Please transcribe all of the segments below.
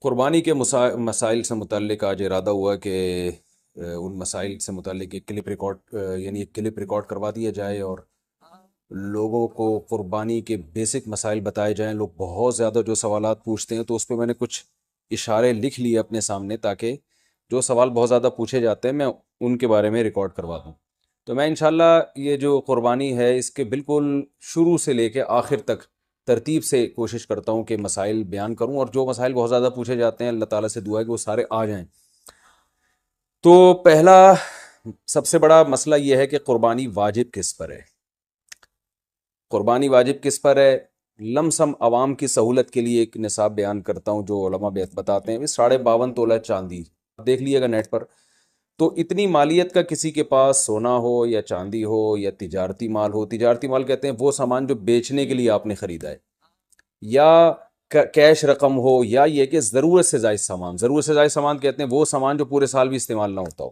قربانی کے مسائل سے متعلق آج ارادہ ہوا کہ ان مسائل سے متعلق ایک کلپ ریکارڈ یعنی ایک کلپ ریکارڈ کروا دیا جائے اور لوگوں کو قربانی کے بیسک مسائل بتائے جائیں۔ لوگ بہت زیادہ جو سوالات پوچھتے ہیں، تو اس پہ میں نے کچھ اشارے لکھ لیے اپنے سامنے، تاکہ جو سوال بہت زیادہ پوچھے جاتے ہیں میں ان کے بارے میں ریکارڈ کروا دوں۔ تو میں انشاءاللہ یہ جو قربانی ہے اس کے بالکل شروع سے لے کے آخر تک ترتیب سے کوشش کرتا ہوں کہ مسائل بیان کروں، اور جو مسائل بہت زیادہ پوچھے جاتے ہیں اللہ تعالیٰ سے دعا ہے کہ وہ سارے آ جائیں۔ تو پہلا سب سے بڑا مسئلہ یہ ہے کہ قربانی واجب کس پر ہے؟ قربانی واجب کس پر ہے؟ لم سم عوام کی سہولت کے لیے ایک نصاب بیان کرتا ہوں جو علماء بتاتے ہیں، 52.5 تولہ چاندی دیکھ لیے گا نیٹ پر۔ تو اتنی مالیت کا کسی کے پاس سونا ہو یا چاندی ہو یا تجارتی مال ہو، تجارتی مال کہتے ہیں وہ سامان جو بیچنے کے لیے آپ نے خریدا ہے، یا کیش رقم ہو، یا یہ کہ ضرورت سے زائد سامان، ضرورت سے زائد سامان کہتے ہیں وہ سامان جو پورے سال بھی استعمال نہ ہوتا ہو۔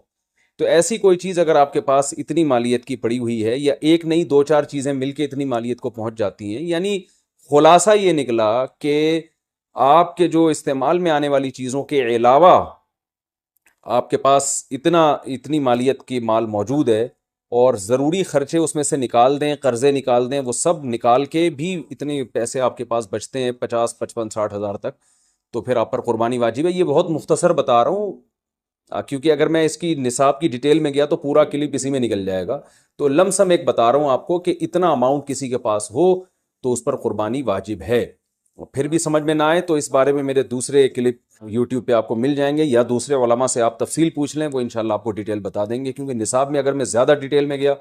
تو ایسی کوئی چیز اگر آپ کے پاس اتنی مالیت کی پڑی ہوئی ہے، یا ایک نہیں 2-4 چیزیں مل کے اتنی مالیت کو پہنچ جاتی ہیں، یعنی خلاصہ یہ نکلا کہ آپ کے جو استعمال میں آنے والی چیزوں کے علاوہ آپ کے پاس اتنی مالیت کی مال موجود ہے، اور ضروری خرچے اس میں سے نکال دیں، قرضے نکال دیں، وہ سب نکال کے بھی اتنے پیسے آپ کے پاس بچتے ہیں 50 55 60 ہزار تک، تو پھر آپ پر قربانی واجب ہے۔ یہ بہت مختصر بتا رہا ہوں، کیونکہ اگر میں اس کی نصاب کی ڈیٹیل میں گیا تو پورا کلپ اسی میں نکل جائے گا۔ تو لم سم ایک بتا رہا ہوں آپ کو کہ اتنا اماؤنٹ کسی کے پاس ہو تو اس پر قربانی واجب ہے۔ پھر بھی سمجھ میں نہ آئے تو اس بارے میں میرے دوسرے کلپ یوٹیوب پہ آپ کو مل جائیں گے، یا دوسرے علماء سے آپ تفصیل پوچھ لیں، وہ انشاءاللہ آپ کو ڈیٹیل بتا دیں گے، کیونکہ نصاب میں اگر میں زیادہ ڈیٹیل میں گیا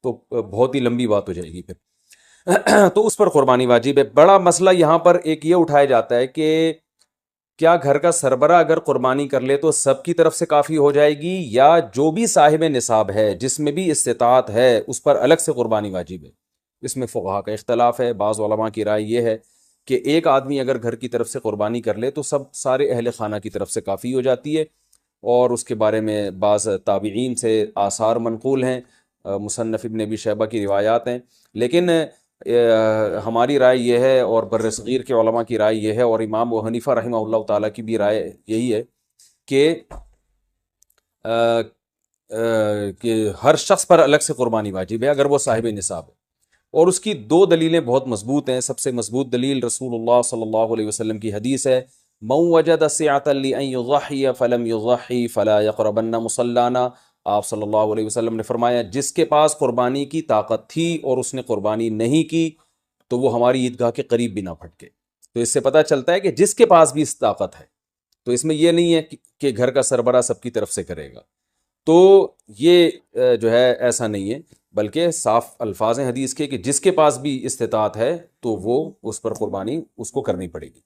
تو بہت ہی لمبی بات ہو جائے گی پھر۔ تو اس پر قربانی واجب ہے۔ بڑا مسئلہ یہاں پر ایک یہ اٹھایا جاتا ہے کہ کیا گھر کا سربراہ اگر قربانی کر لے تو سب کی طرف سے کافی ہو جائے گی، یا جو بھی صاحب نصاب ہے جس میں بھی استطاعت ہے اس پر الگ سے قربانی واجب ہے؟ اس میں فقہا کا اختلاف ہے۔ بعض علماء کی رائے یہ ہے کہ ایک آدمی اگر گھر کی طرف سے قربانی کر لے تو سارے اہل خانہ کی طرف سے کافی ہو جاتی ہے، اور اس کے بارے میں بعض تابعین سے آثار منقول ہیں، مصنف ابن ابی شیبہ کی روایات ہیں، لیکن ہماری رائے یہ ہے، اور بر صغیر کے علماء کی رائے یہ ہے، اور امام ابو حنیفہ رحمہ اللہ تعالیٰ کی بھی رائے یہی ہے کہ ہر شخص پر الگ سے قربانی واجب ہے اگر وہ صاحب نصاب ہے۔ اور اس کی 2 دلیلیں بہت مضبوط ہیں۔ سب سے مضبوط دلیل رسول اللہ صلی اللہ علیہ وسلم کی حدیث ہے، من وجد سعة لأن يضحي فلم يضحي فلا يقربن مصلانا۔ آپ صلی اللہ علیہ وسلم نے فرمایا جس کے پاس قربانی کی طاقت تھی اور اس نے قربانی نہیں کی تو وہ ہماری عیدگاہ کے قریب بھی نہ پھٹکے۔ تو اس سے پتہ چلتا ہے کہ جس کے پاس بھی اس طاقت ہے، تو اس میں یہ نہیں ہے کہ گھر کا سربراہ سب کی طرف سے کرے گا، تو یہ جو ہے ایسا نہیں ہے، بلکہ صاف الفاظ ہیں حدیث کے کہ جس کے پاس بھی استطاعت ہے تو وہ اس پر قربانی اس کو کرنی پڑے گی۔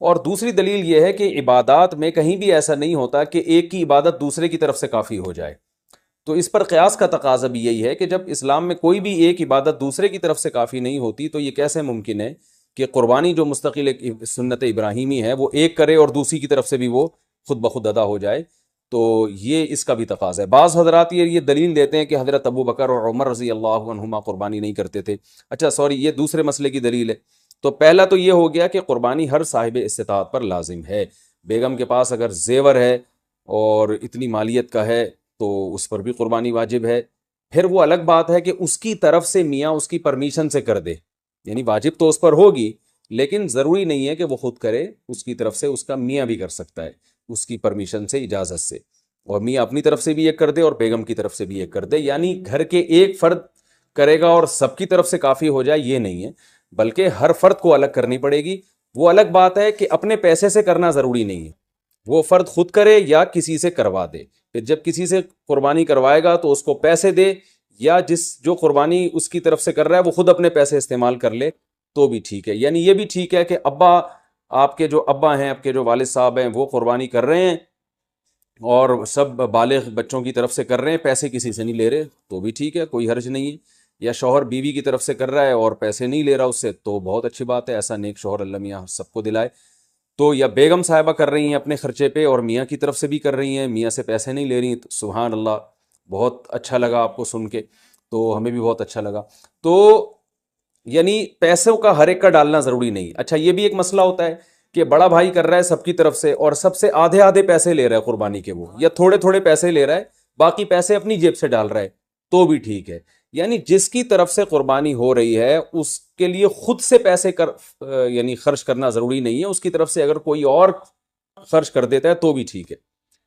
اور دوسری دلیل یہ ہے کہ عبادات میں کہیں بھی ایسا نہیں ہوتا کہ ایک کی عبادت دوسرے کی طرف سے کافی ہو جائے، تو اس پر قیاس کا تقاضا بھی یہی ہے کہ جب اسلام میں کوئی بھی ایک عبادت دوسرے کی طرف سے کافی نہیں ہوتی تو یہ کیسے ممکن ہے کہ قربانی جو مستقل ایک سنت ابراہیمی ہے وہ ایک کرے اور دوسری کی طرف سے بھی وہ خود بخود ادا ہو جائے؟ تو یہ اس کا بھی تقاضا ہے۔ بعض حضرات یہ دلیل دیتے ہیں کہ حضرت ابو بکر اور عمر رضی اللہ عنہما قربانی نہیں کرتے تھے۔ اچھا سوری، یہ دوسرے مسئلے کی دلیل ہے۔ تو پہلا تو یہ ہو گیا کہ قربانی ہر صاحب استطاعت پر لازم ہے۔ بیگم کے پاس اگر زیور ہے اور اتنی مالیت کا ہے تو اس پر بھی قربانی واجب ہے۔ پھر وہ الگ بات ہے کہ اس کی طرف سے میاں اس کی پرمیشن سے کر دے، یعنی واجب تو اس پر ہوگی لیکن ضروری نہیں ہے کہ وہ خود کرے، اس کی طرف سے اس کا میاں بھی کر سکتا ہے اس کی پرمیشن سے، اجازت سے، اور میاں اپنی طرف سے بھی ایک کر دے اور بیگم کی طرف سے بھی ایک کر دے۔ یعنی گھر کے ایک فرد کرے گا اور سب کی طرف سے کافی ہو جائے، یہ نہیں ہے، بلکہ ہر فرد کو الگ کرنی پڑے گی۔ وہ الگ بات ہے کہ اپنے پیسے سے کرنا ضروری نہیں ہے، وہ فرد خود کرے یا کسی سے کروا دے۔ پھر جب کسی سے قربانی کروائے گا تو اس کو پیسے دے، یا جو قربانی اس کی طرف سے کر رہا ہے وہ خود اپنے پیسے استعمال کر لے تو بھی ٹھیک ہے۔ یعنی یہ بھی ٹھیک ہے کہ آپ کے جو ابا ہیں، آپ کے جو والد صاحب ہیں وہ قربانی کر رہے ہیں اور سب بالغ بچوں کی طرف سے کر رہے ہیں، پیسے کسی سے نہیں لے رہے، تو بھی ٹھیک ہے، کوئی حرج نہیں ہے۔ یا شوہر بیوی کی طرف سے کر رہا ہے اور پیسے نہیں لے رہا اس سے، تو بہت اچھی بات ہے، ایسا نیک شوہر اللہ میاں سب کو دلائے۔ تو یا بیگم صاحبہ کر رہی ہیں اپنے خرچے پہ اور میاں کی طرف سے بھی کر رہی ہیں، میاں سے پیسے نہیں لے رہی، تو سبحان اللہ، بہت اچھا لگا آپ کو سن کے، تو ہمیں بھی بہت اچھا لگا۔ تو یعنی پیسوں کا ہر ایک کا ڈالنا ضروری نہیں۔ اچھا یہ بھی ایک مسئلہ ہوتا ہے کہ بڑا بھائی کر رہا ہے سب کی طرف سے اور سب سے آدھے آدھے پیسے لے رہا ہے قربانی کے، وہ یا تھوڑے تھوڑے پیسے لے رہا ہے، باقی پیسے اپنی جیب سے ڈال رہا ہے، تو بھی ٹھیک ہے۔ یعنی جس کی طرف سے قربانی ہو رہی ہے اس کے لیے خود سے پیسے یعنی خرچ کرنا ضروری نہیں ہے، اس کی طرف سے اگر کوئی اور خرچ کر دیتا ہے تو بھی ٹھیک ہے،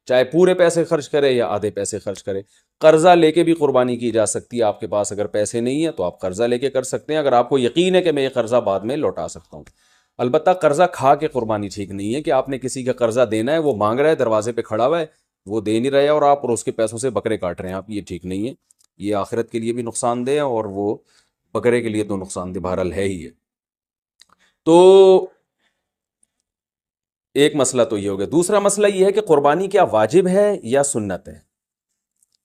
چاہے پورے پیسے خرچ کرے یا آدھے پیسے خرچ کرے۔ قرضہ لے کے بھی قربانی کی جا سکتی ہے، آپ کے پاس اگر پیسے نہیں ہیں تو آپ قرضہ لے کے کر سکتے ہیں، اگر آپ کو یقین ہے کہ میں یہ قرضہ بعد میں لوٹا سکتا ہوں۔ البتہ قرضہ کھا کے قربانی ٹھیک نہیں ہے، کہ آپ نے کسی کا قرضہ دینا ہے، وہ مانگ رہا ہے، دروازے پہ کھڑا ہوا ہے، وہ دے نہیں رہے اور آپ اس کے پیسوں سے بکرے کاٹ رہے ہیں آپ، یہ ٹھیک نہیں ہے، یہ آخرت کے لیے بھی نقصان دہ ہے اور وہ بکرے کے لیے تو نقصان دہ بہرحال ہے ہی ہے۔ تو ایک مسئلہ تو یہ ہو گیا۔ دوسرا مسئلہ یہ ہے کہ قربانی کیا واجب ہے یا سنت ہے؟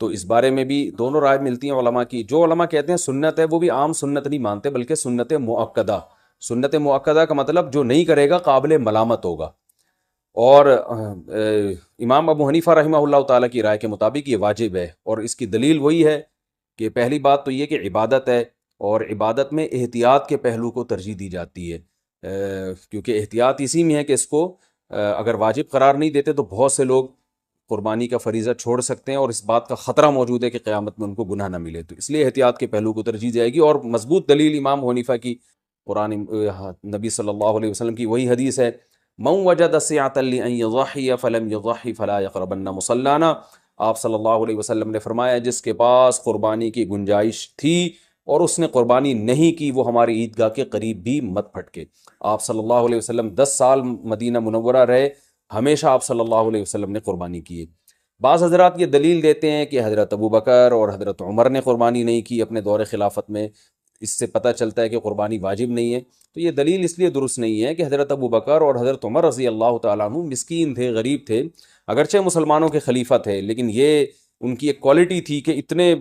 تو اس بارے میں بھی دونوں رائے ملتی ہیں علماء کی۔ جو علماء کہتے ہیں سنت ہے وہ بھی عام سنت نہیں مانتے، بلکہ سنت مؤکدہ۔ سنت مؤکدہ کا مطلب جو نہیں کرے گا قابل ملامت ہوگا، اور امام ابو حنیفہ رحمہ اللہ تعالیٰ کی رائے کے مطابق یہ واجب ہے، اور اس کی دلیل وہی ہے کہ پہلی بات تو یہ کہ عبادت ہے، اور عبادت میں احتیاط کے پہلو کو ترجیح دی جاتی ہے، کیونکہ احتیاط اسی میں ہے کہ اس کو اگر واجب قرار نہیں دیتے تو بہت سے لوگ قربانی کا فریضہ چھوڑ سکتے ہیں، اور اس بات کا خطرہ موجود ہے کہ قیامت میں ان کو گناہ نہ ملے، تو اس لیے احتیاط کے پہلو کو ترجیح جائے گی۔ اور مضبوط دلیل امام ابو حنیفہ کی قرآن نبی صلی اللہ علیہ وسلم کی وہی حدیث ہے، من وجد سعة لأن يضحي فلم يضحي فلا يقربن مصلانا۔ آپ صلی اللہ علیہ وسلم نے فرمایا جس کے پاس قربانی کی گنجائش تھی اور اس نے قربانی نہیں کی، وہ ہماری عیدگاہ کے قریب بھی مت پھٹکے۔ آپ صلی اللہ علیہ وسلم 10 سال مدینہ منورہ رہے، ہمیشہ آپ صلی اللہ علیہ وسلم نے قربانی کی ہے۔ بعض حضرات یہ دلیل دیتے ہیں کہ حضرت ابو بکر اور حضرت عمر نے قربانی نہیں کی اپنے دور خلافت میں، اس سے پتہ چلتا ہے کہ قربانی واجب نہیں ہے۔ تو یہ دلیل اس لیے درست نہیں ہے کہ حضرت ابو بکر اور حضرت عمر رضی اللہ تعالیٰ عنہ مسکین تھے، غریب تھے، اگرچہ مسلمانوں کے خلیفہ تھے، لیکن یہ ان کی ایک کوالٹی تھی کہ اتنے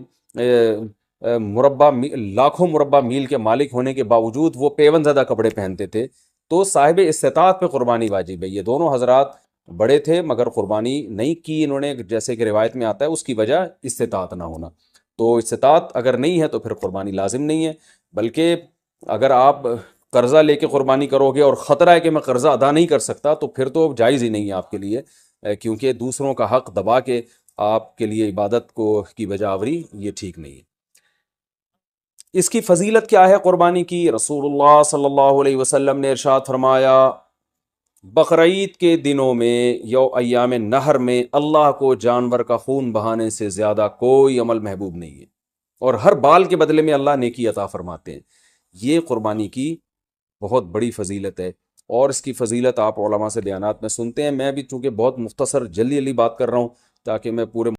لاکھوں مربع میل کے مالک ہونے کے باوجود وہ پیون زدہ کپڑے پہنتے تھے، تو صاحب استطاعت پہ قربانی واجب ہے۔ یہ دونوں حضرات بڑے تھے مگر قربانی نہیں کی انہوں نے، جیسے کہ روایت میں آتا ہے اس کی وجہ استطاعت نہ ہونا۔ تو استطاعت اگر نہیں ہے تو پھر قربانی لازم نہیں ہے، بلکہ اگر آپ قرضہ لے کے قربانی کرو گے اور خطرہ ہے کہ میں قرضہ ادا نہیں کر سکتا تو پھر تو جائز ہی نہیں ہے آپ کے لیے، کیونکہ دوسروں کا حق دبا کے آپ کے لیے عبادت کی وجہ آوری یہ ٹھیک نہیں ہے۔ اس کی فضیلت کیا ہے قربانی کی؟ رسول اللہ صلی اللہ علیہ وسلم نے ارشاد فرمایا بقرعید کے دنوں میں ایام نہر میں اللہ کو جانور کا خون بہانے سے زیادہ کوئی عمل محبوب نہیں ہے، اور ہر بال کے بدلے میں اللہ نیکی عطا فرماتے ہیں۔ یہ قربانی کی بہت بڑی فضیلت ہے، اور اس کی فضیلت آپ علماء سے بیانات میں سنتے ہیں۔ میں بھی چونکہ بہت مختصر جلدی بات کر رہا ہوں تاکہ میں پورے